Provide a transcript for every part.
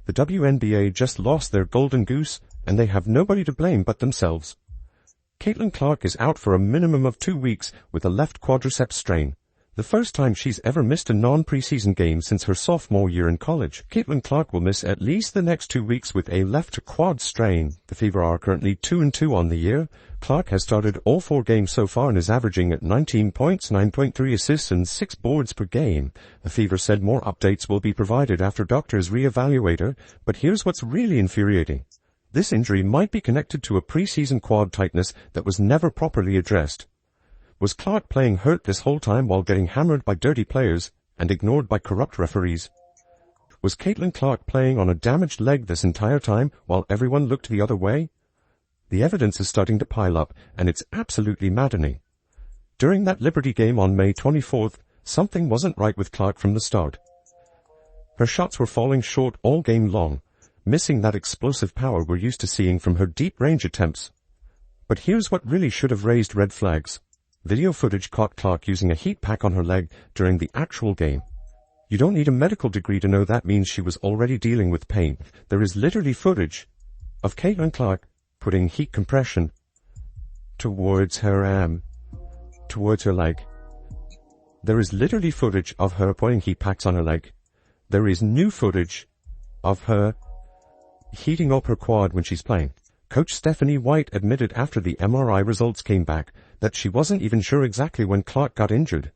The WNBA just lost their golden goose, and they have nobody to blame but themselves. Caitlin Clark is out for a minimum of 2 weeks with a left quadriceps strain, the first time she's ever missed a non-preseason game since her sophomore year in college. Caitlin Clark will miss at least the next 2 weeks with a left quad strain. The Fever are currently 2-2 on the year. Clark has started all 4 games so far and is averaging at 19 points, 9.3 assists and 6 boards per game. The Fever said more updates will be provided after doctors re-evaluate her, but here's what's really infuriating. This injury might be connected to a preseason quad tightness that was never properly addressed. Was Clark playing hurt this whole time while getting hammered by dirty players and ignored by corrupt referees? Was Caitlin Clark playing on a damaged leg this entire time while everyone looked the other way? The evidence is starting to pile up, and it's absolutely maddening. During that Liberty game on May 24th, something wasn't right with Clark from the start. Her shots were falling short all game long, missing that explosive power we're used to seeing from her deep-range attempts. But here's what really should have raised red flags. Video footage caught Clark using a heat pack on her leg during the actual game. You don't need a medical degree to know that means she was already dealing with pain. There is literally footage of Caitlin Clark putting heat compression towards her leg. There is literally footage of her putting heat packs on her leg. There is new footage of her heating up her quad when she's playing. Coach Stephanie White admitted after the MRI results came back that she wasn't even sure exactly when Clark got injured.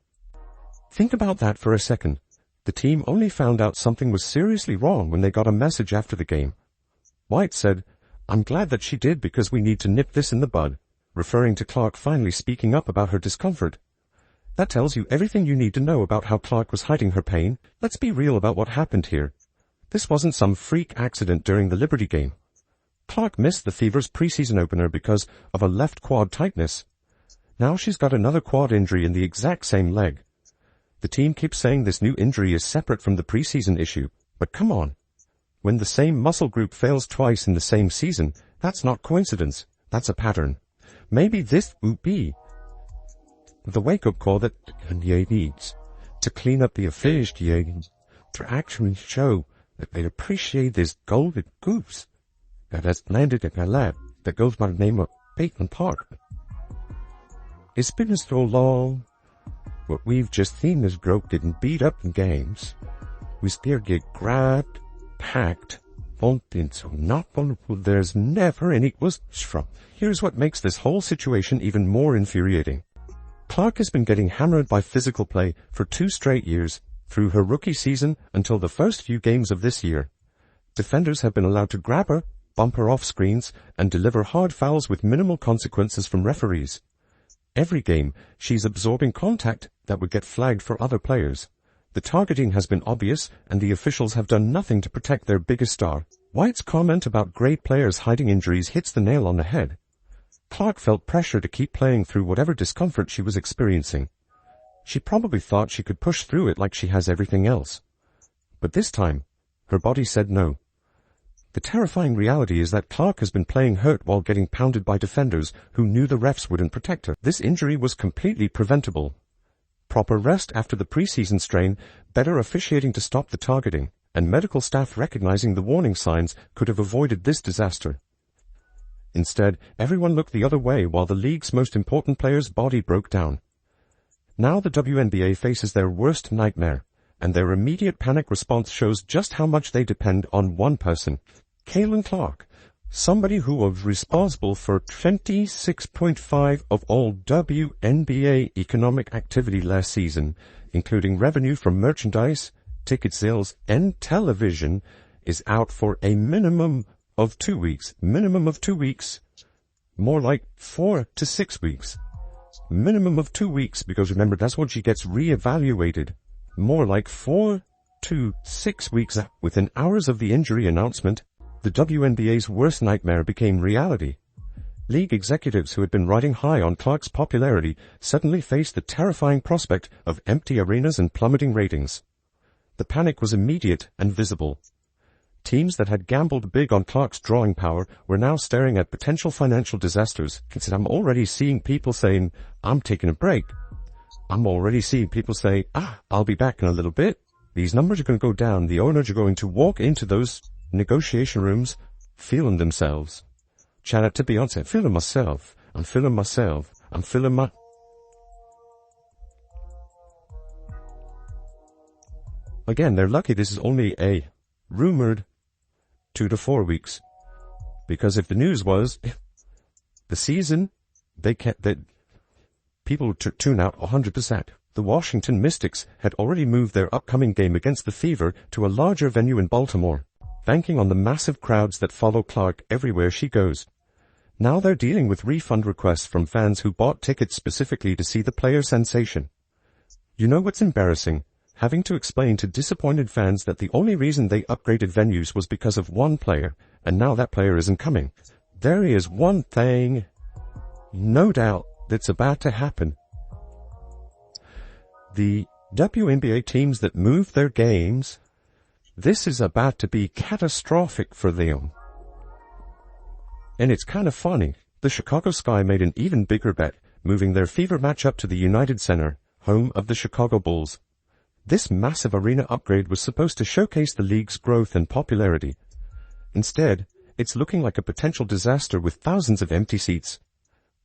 Think about that for a second. The team only found out something was seriously wrong when they got a message after the game. White said, "I'm glad that she did because we need to nip this in the bud," referring to Clark finally speaking up about her discomfort. That tells you everything you need to know about how Clark was hiding her pain. Let's be real about what happened here. This wasn't some freak accident during the Liberty game. Clark missed the Fever's preseason opener because of a left quad tightness. Now she's got another quad injury in the exact same leg. The team keeps saying this new injury is separate from the preseason issue, but come on. When the same muscle group fails twice in the same season, that's not coincidence, that's a pattern. Maybe this would be the wake-up call that the NBA needs to clean up the affiliates, to actually show that they appreciate this golden goose that has landed in a lab that goes by the name of Caitlin Clark. It's been so long. What we've just seen is girl getting beat up in games. We still get grabbed, packed, bumped into, not vulnerable. There's never any was from. Here's what makes this whole situation even more infuriating. Clark has been getting hammered by physical play for 2 straight years, through her rookie season until the first few games of this year. Defenders have been allowed to grab her, bump her off screens, and deliver hard fouls with minimal consequences from referees. Every game, she's absorbing contact that would get flagged for other players. The targeting has been obvious, and the officials have done nothing to protect their biggest star. White's comment about great players hiding injuries hits the nail on the head. Clark felt pressure to keep playing through whatever discomfort she was experiencing. She probably thought she could push through it like she has everything else. But this time, her body said no. The terrifying reality is that Clark has been playing hurt while getting pounded by defenders who knew the refs wouldn't protect her. This injury was completely preventable. Proper rest after the preseason strain, better officiating to stop the targeting, and medical staff recognizing the warning signs could have avoided this disaster. Instead, everyone looked the other way while the league's most important player's body broke down. Now the WNBA faces their worst nightmare, and their immediate panic response shows just how much they depend on one person. Caitlin Clark, somebody who was responsible for 26.5% of all WNBA economic activity last season, including revenue from merchandise, ticket sales, and television, is out for a minimum of 2 weeks. Minimum of 2 weeks. More like 4 to 6 weeks. Minimum of 2 weeks, because remember, that's when she gets re-evaluated. More like 4 to 6 weeks. Within hours of the injury announcement, the WNBA's worst nightmare became reality. League executives who had been riding high on Clark's popularity suddenly faced the terrifying prospect of empty arenas and plummeting ratings. The panic was immediate and visible. Teams that had gambled big on Clark's drawing power were now staring at potential financial disasters. I'm already seeing people saying, "I'm taking a break." I'm already seeing people say, "I'll be back in a little bit." These numbers are going to go down. The owners are going to walk into those negotiation rooms, feeling themselves. Shout out to Beyonce, feeling myself, I'm feeling myself, I'm feeling my... Again, they're lucky this is only a rumored 2 to 4 weeks. Because if the news was the season, people would tune out 100%. The Washington Mystics had already moved their upcoming game against the Fever to a larger venue in Baltimore, banking on the massive crowds that follow Clark everywhere she goes. Now they're dealing with refund requests from fans who bought tickets specifically to see the player sensation. You know what's embarrassing? Having to explain to disappointed fans that the only reason they upgraded venues was because of one player, and now that player isn't coming. There is one thing, no doubt, that's about to happen. The WNBA teams that move their games, this is about to be catastrophic for them. And it's kind of funny. The Chicago Sky made an even bigger bet, moving their Fever matchup to the United Center, home of the Chicago Bulls. This massive arena upgrade was supposed to showcase the league's growth and popularity. Instead, it's looking like a potential disaster with thousands of empty seats.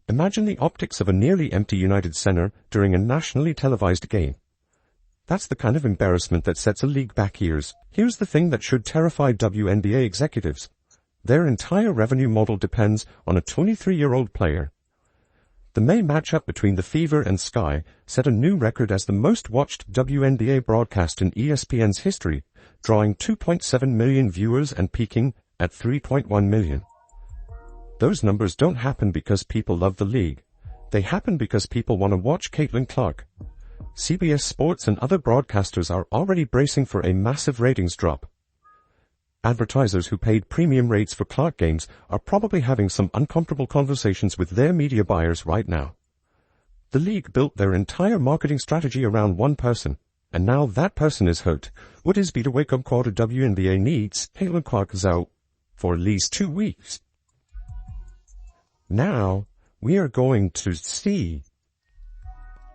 Imagine the optics of a nearly empty United Center during a nationally televised game. That's the kind of embarrassment that sets a league back years. Here's the thing that should terrify WNBA executives. Their entire revenue model depends on a 23-year-old player. The May matchup between the Fever and Sky set a new record as the most-watched WNBA broadcast in ESPN's history, drawing 2.7 million viewers and peaking at 3.1 million. Those numbers don't happen because people love the league. They happen because people want to watch Caitlin Clark. CBS Sports and other broadcasters are already bracing for a massive ratings drop. Advertisers who paid premium rates for Clark games are probably having some uncomfortable conversations with their media buyers right now. The league built their entire marketing strategy around one person, and now that person is hurt. What is be the wake-up call to WNBA needs? Caitlin Clark is out for at least 2 weeks. Now, we are going to see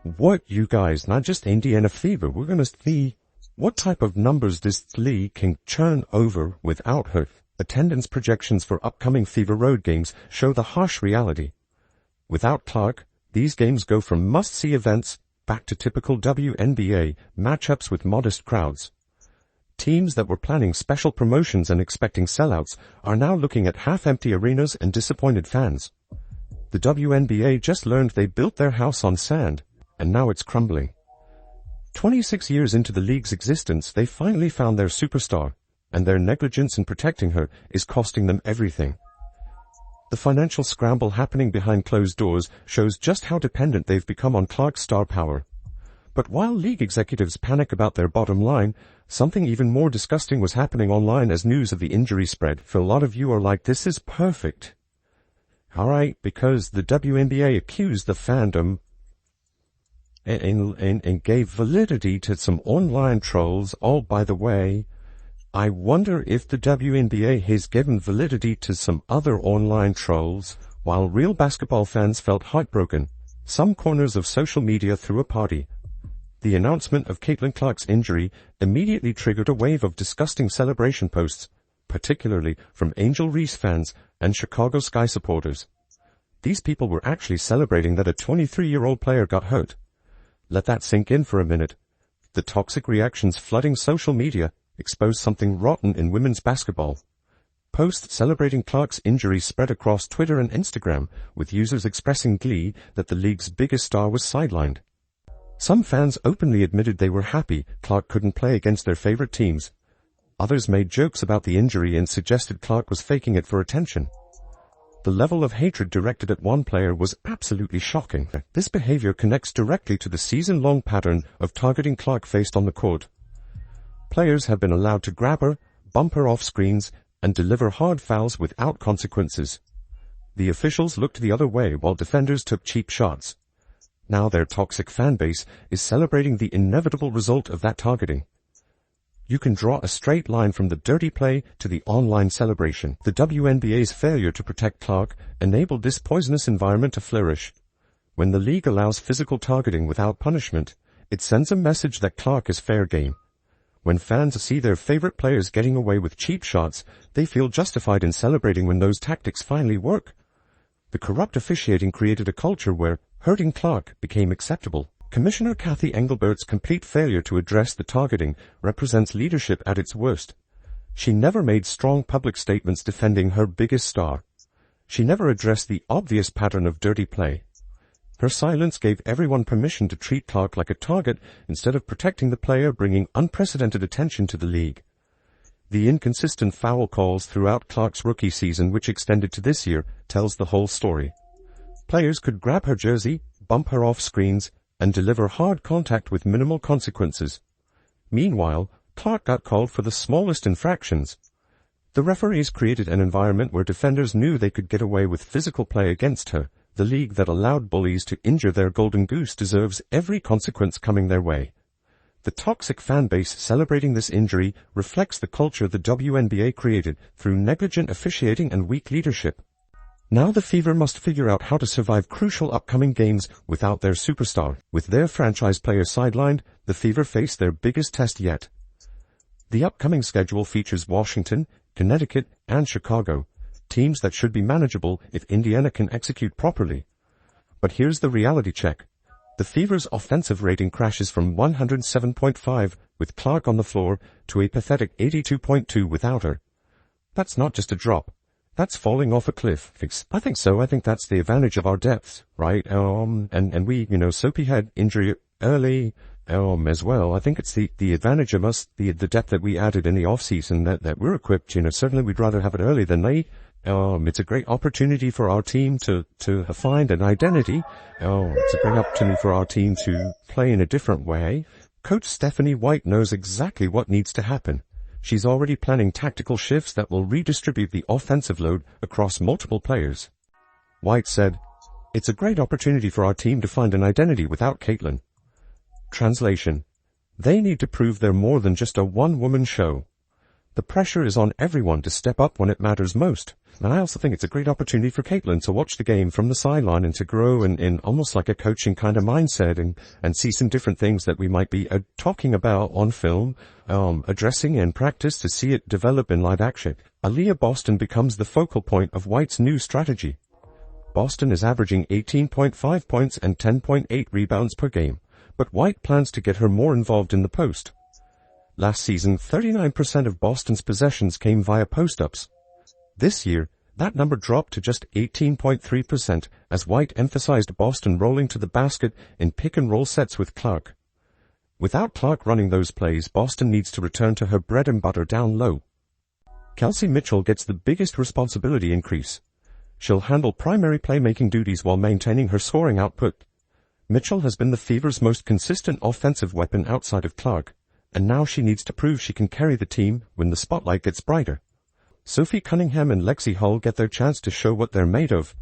what you guys, not just Indiana Fever, we're going to see what type of numbers this league can churn over without her. Attendance projections for upcoming Fever Road games show the harsh reality. Without Clark, these games go from must-see events back to typical WNBA matchups with modest crowds. Teams that were planning special promotions and expecting sellouts are now looking at half-empty arenas and disappointed fans. The WNBA just learned they built their house on sand, and now it's crumbling. 26 years into the league's existence, they finally found their superstar, and their negligence in protecting her is costing them everything. The financial scramble happening behind closed doors shows just how dependent they've become on Clark's star power. But while league executives panic about their bottom line, something even more disgusting was happening online as news of the injury spread. For a lot of you are like, this is perfect. Alright, because the WNBA accused the fandom and gave validity to some online trolls. Oh, by the way, I wonder if the WNBA has given validity to some other online trolls, while real basketball fans felt heartbroken. Some corners of social media threw a party. The announcement of Caitlin Clark's injury immediately triggered a wave of disgusting celebration posts, particularly from Angel Reese fans and Chicago Sky supporters. These people were actually celebrating that a 23-year-old player got hurt. Let that sink in for a minute. The toxic reactions flooding social media exposed something rotten in women's basketball. Posts celebrating Clark's injury spread across Twitter and Instagram, with users expressing glee that the league's biggest star was sidelined. Some fans openly admitted they were happy Clark couldn't play against their favorite teams. Others made jokes about the injury and suggested Clark was faking it for attention. The level of hatred directed at one player was absolutely shocking. This behavior connects directly to the season-long pattern of targeting Clark faced on the court. Players have been allowed to grab her, bump her off screens, and deliver hard fouls without consequences. The officials looked the other way while defenders took cheap shots. Now their toxic fan base is celebrating the inevitable result of that targeting. You can draw a straight line from the dirty play to the online celebration. The WNBA's failure to protect Clark enabled this poisonous environment to flourish. When the league allows physical targeting without punishment, it sends a message that Clark is fair game. When fans see their favorite players getting away with cheap shots, they feel justified in celebrating when those tactics finally work. The corrupt officiating created a culture where hurting Clark became acceptable. Commissioner Kathy Engelbert's complete failure to address the targeting represents leadership at its worst. She never made strong public statements defending her biggest star. She never addressed the obvious pattern of dirty play. Her silence gave everyone permission to treat Clark like a target instead of protecting the player, bringing unprecedented attention to the league. The inconsistent foul calls throughout Clark's rookie season, which extended to this year, tells the whole story. Players could grab her jersey, bump her off screens, and deliver hard contact with minimal consequences. Meanwhile, Clark got called for the smallest infractions. The referees created an environment where defenders knew they could get away with physical play against her. The league that allowed bullies to injure their golden goose deserves every consequence coming their way. The toxic fan base celebrating this injury reflects the culture the WNBA created through negligent officiating and weak leadership. Now the Fever must figure out how to survive crucial upcoming games without their superstar. With their franchise player sidelined, the Fever face their biggest test yet. The upcoming schedule features Washington, Connecticut, and Chicago, teams that should be manageable if Indiana can execute properly. But here's the reality check. The Fever's offensive rating crashes from 107.5 with Clark on the floor to a pathetic 82.2 without her. That's not just a drop. That's falling off a cliff. I think so. I think that's the advantage of our depth, right? And we, Soapy had injury early, as well. I think it's the advantage of us, the depth that we added in the off-season that we're equipped, certainly we'd rather have it early than late. It's a great opportunity for our team to find an identity. It's a great opportunity for our team to play in a different way. Coach Stephanie White knows exactly what needs to happen. She's already planning tactical shifts that will redistribute the offensive load across multiple players. White said, "It's a great opportunity for our team to find an identity without Caitlin." Translation: they need to prove they're more than just a one-woman show. The pressure is on everyone to step up when it matters most. And I also think it's a great opportunity for Caitlin to watch the game from the sideline and to grow in almost like a coaching kind of mindset and see some different things that we might be talking about on film, addressing in practice to see it develop in live action. Aaliyah Boston becomes the focal point of White's new strategy. Boston is averaging 18.5 points and 10.8 rebounds per game, but White plans to get her more involved in the post. Last season, 39% of Boston's possessions came via post-ups. This year, that number dropped to just 18.3% as White emphasized Boston rolling to the basket in pick-and-roll sets with Clark. Without Clark running those plays, Boston needs to return to her bread and butter down low. Kelsey Mitchell gets the biggest responsibility increase. She'll handle primary playmaking duties while maintaining her scoring output. Mitchell has been the Fever's most consistent offensive weapon outside of Clark, and now she needs to prove she can carry the team when the spotlight gets brighter. Sophie Cunningham and Lexi Hull get their chance to show what they're made of.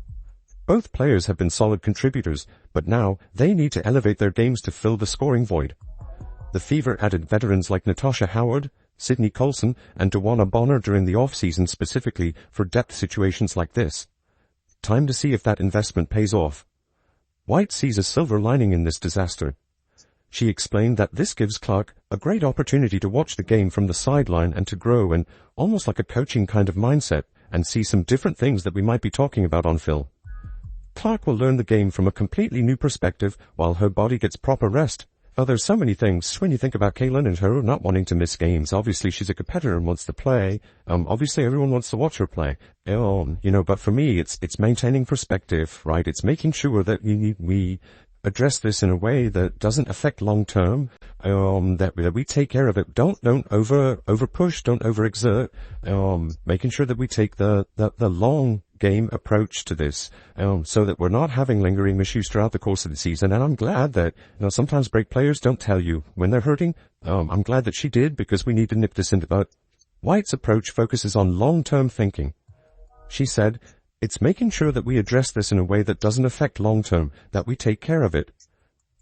Both players have been solid contributors, but now they need to elevate their games to fill the scoring void. The Fever added veterans like Natasha Howard, Sydney Colson, and Dewana Bonner during the off-season specifically for depth situations like this. Time to see if that investment pays off. White sees a silver lining in this disaster. She explained that this gives Clark a great opportunity to watch the game from the sideline and to grow in almost like a coaching kind of mindset and see some different things that we might be talking about on film. Clark will learn the game from a completely new perspective while her body gets proper rest. Oh, there's so many things when you think about Caitlin and her not wanting to miss games. Obviously, she's a competitor and wants to play. Obviously, everyone wants to watch her play. But for me, it's maintaining perspective, right? It's making sure that we address this in a way that doesn't affect long term, that we take care of it. Don't over push, don't overexert, making sure that we take the long game approach to this, so that we're not having lingering issues throughout the course of the season. And I'm glad that, sometimes break players don't tell you when they're hurting. I'm glad that she did, because we need to nip this in the bud. White's approach focuses on long-term thinking. She said, "It's making sure that we address this in a way that doesn't affect long-term, that we take care of it.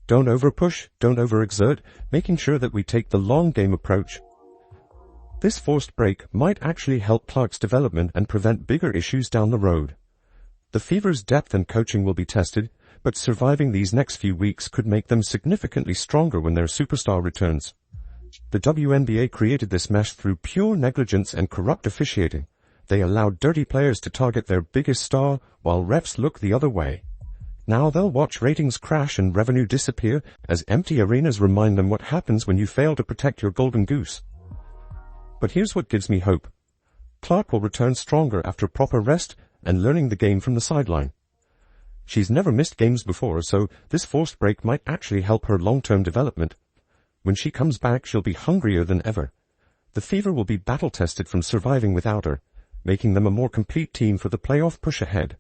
Don't overpush, don't overexert, making sure that we take the long game approach." This forced break might actually help Clark's development and prevent bigger issues down the road. The Fever's depth and coaching will be tested, but surviving these next few weeks could make them significantly stronger when their superstar returns. The WNBA created this mess through pure negligence and corrupt officiating. They allowed dirty players to target their biggest star while refs look the other way. Now they'll watch ratings crash and revenue disappear as empty arenas remind them what happens when you fail to protect your golden goose. But here's what gives me hope. Clark will return stronger after proper rest and learning the game from the sideline. She's never missed games before, so this forced break might actually help her long-term development. When she comes back, she'll be hungrier than ever. The Fever will be battle-tested from surviving without her, making them a more complete team for the playoff push ahead.